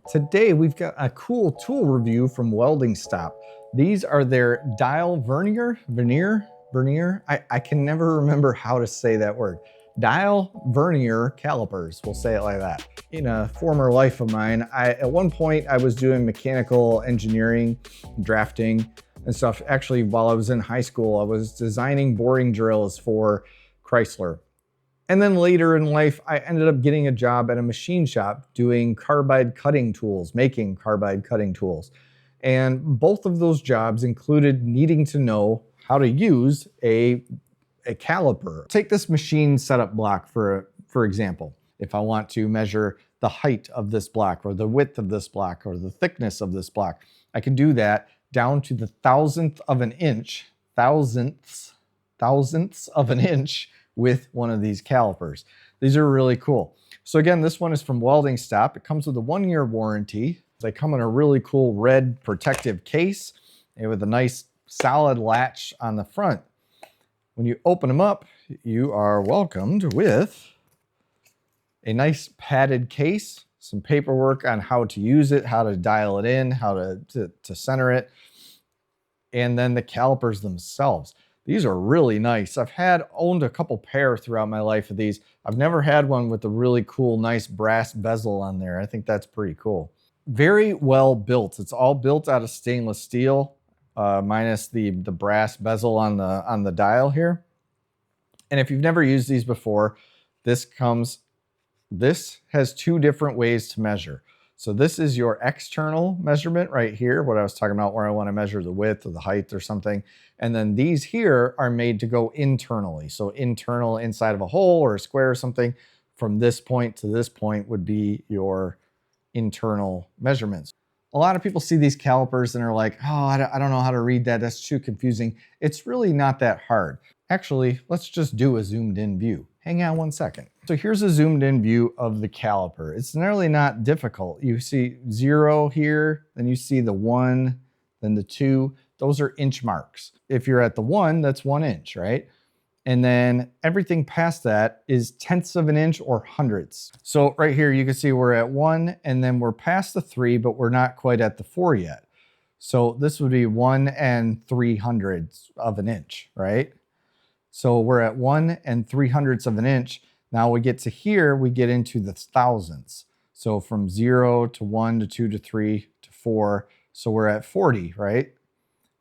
Today we've got a cool tool review from Welding Stop. These are their Dial Vernier. I can never remember how to say that word. Dial Vernier Calipers, we'll say it like that. In a former life of mine, at one point I was doing mechanical engineering, drafting and stuff. Actually, while I was in high school, I was designing boring drills for Chrysler. And then later in life, I ended up getting a job at a machine shop doing carbide cutting tools, making carbide cutting tools. And both of those jobs included needing to know how to use a caliper. Take this machine setup block for example. If I want to measure the height of this block or the width of this block or the thickness of this block, I can do that down to the thousandth of an inch, thousandths of an inch, with one of these calipers. These are really cool. So again, this one is from Welding Stop. It comes with a 1-year warranty. They come in a really cool red protective case and with a nice solid latch on the front. When you open them up, you are welcomed with a nice padded case, some paperwork on how to use it, how to dial it in, how to center it, and then the calipers themselves. These are really nice. I've owned a couple pair throughout my life of these. I've never had one with a really cool, nice brass bezel on there. I think that's pretty cool. Very well built. It's all built out of stainless steel, minus the brass bezel on the dial here. And if you've never used these before, this has 2 different ways to measure. So this is your external measurement right here, what I was talking about where I want to measure the width or the height or something. And then these here are made to go internally. So internal inside of a hole or a square or something. From this point to this point would be your internal measurements. A lot of people see these calipers and are like, oh, I don't know how to read that. That's too confusing. It's really not that hard. Actually, let's just do a zoomed in view. Hang on one second. So here's a zoomed in view of the caliper. It's really not difficult. You see 0 here, then you see the 1, then the 2. Those are inch marks. If you're at the 1, that's 1 inch, right? And then everything past that is tenths of an inch or hundredths. So right here, you can see we're at 1 and then we're past the 3, but we're not quite at the 4 yet. So this would be 1 3/100ths of an inch, right? So we're at 1 3/100ths of an inch. Now we get to here, we get into the thousandths. So from 0 to 1 to 2 to 3 to 4. So we're at 40, right?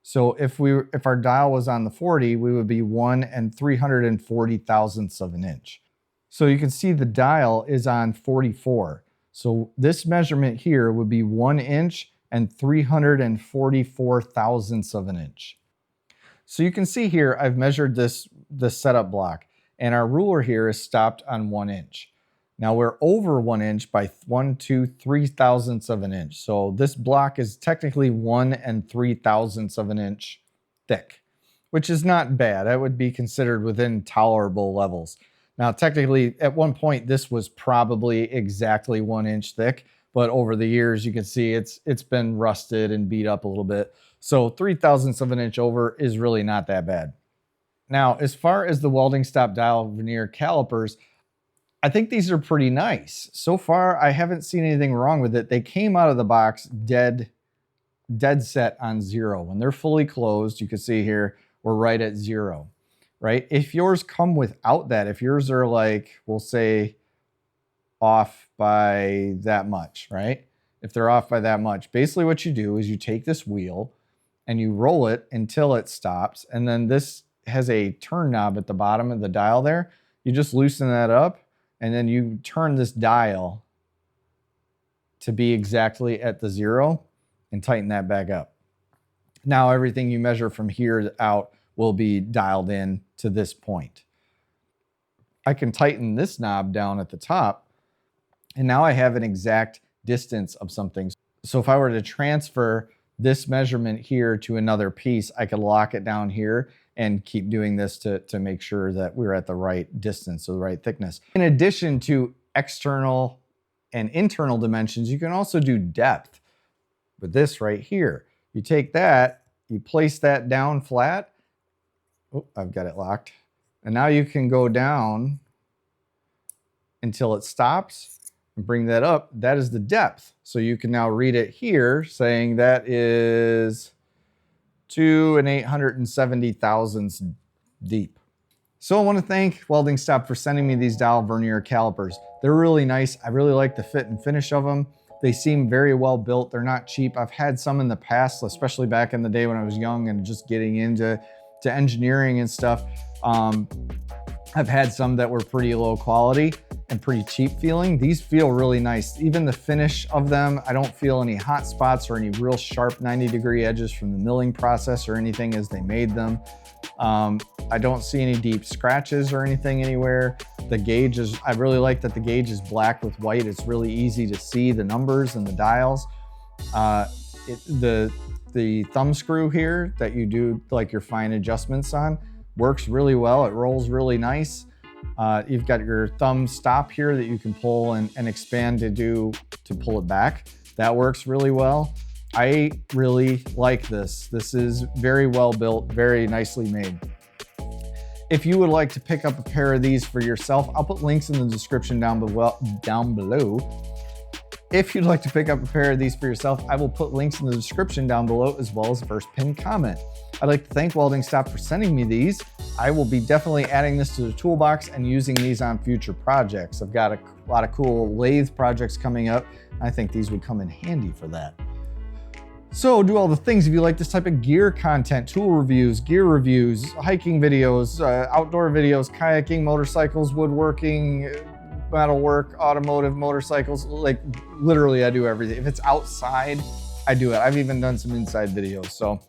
So if our dial was on the 40, we would be 1 340,000ths of an inch. So you can see the dial is on 44. So this measurement here would be 1 inch 344,000ths of an inch. So you can see here, I've measured this setup block and our ruler here is stopped on 1 inch. Now we're over 1 inch by 1, 2, 3/1000ths of an inch. So this block is technically 1 3/1000ths of an inch thick, which is not bad. That would be considered within tolerable levels. Now, technically at one point, this was probably exactly 1 inch thick, but over the years, you can see it's been rusted and beat up a little bit. So 3/1000ths of an inch over is really not that bad. Now, as far as the Welding Stop Dial Vernier Calipers, I think these are pretty nice. So far, I haven't seen anything wrong with it. They came out of the box dead set on 0. When they're fully closed, you can see here, we're right at 0, right? If yours come without that, if yours are like, we'll say off by that much, right? If they're off by that much, basically what you do is you take this wheel and you roll it until it stops. And then this has a turn knob at the bottom of the dial there. You just loosen that up and then you turn this dial to be exactly at the 0 and tighten that back up. Now everything you measure from here out will be dialed in to this point. I can tighten this knob down at the top and now I have an exact distance of something. So if I were to transfer this measurement here to another piece, I could lock it down here and keep doing this to make sure that we're at the right distance or the right thickness. In addition to external and internal dimensions, you can also do depth with this right here. You take that, you place that down flat. Oh, I've got it locked. And now you can go down until it stops. and bring that up, that is the depth. So you can now read it here saying that is 2 870 thousandths deep. So I want to thank Welding Stop for sending me these Dial Vernier calipers. They're really nice. I really like the fit and finish of them. They seem very well built. They're not cheap. I've had some in the past, especially back in the day when I was young and just getting into engineering and stuff. I've had some that were pretty low quality and pretty cheap feeling. These feel really nice. Even the finish of them, I don't feel any hot spots or any real sharp 90-degree edges from the milling process or anything as they made them. I don't see any deep scratches or anything anywhere. The gauge is, I really like that the gauge is black with white. It's really easy to see the numbers and the dials. The thumb screw here that you do like your fine adjustments on works really well. It rolls really nice. You've got your thumb stop here that you can pull and expand to pull it back. That works really well. I really like this. This is very well built, very nicely made. If you would like to pick up a pair of these for yourself, I'll put links in the description down below. If you'd like to pick up a pair of these for yourself, I will put links in the description down below as well as the first pinned comment. I'd like to thank Welding Stop for sending me these. I will be definitely adding this to the toolbox and using these on future projects. I've got a lot of cool lathe projects coming up. I think these would come in handy for that. So do all the things if you like this type of gear content, tool reviews, gear reviews, hiking videos, outdoor videos, kayaking, motorcycles, woodworking, metalwork, automotive, motorcycles, like literally I do everything. If it's outside, I do it. I've even done some inside videos. So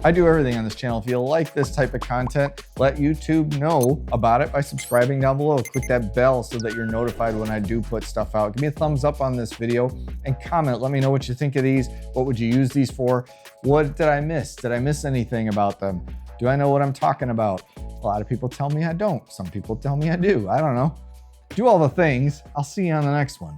I do everything on this channel. If you like this type of content, let YouTube know about it by subscribing down below. Click that bell so that you're notified when I do put stuff out. Give me a thumbs up on this video and comment. Let me know what you think of these. What would you use these for? What did I miss? Did I miss anything about them? Do I know what I'm talking about? A lot of people tell me I don't. Some people tell me I do. I don't know. Do all the things. I'll see you on the next one.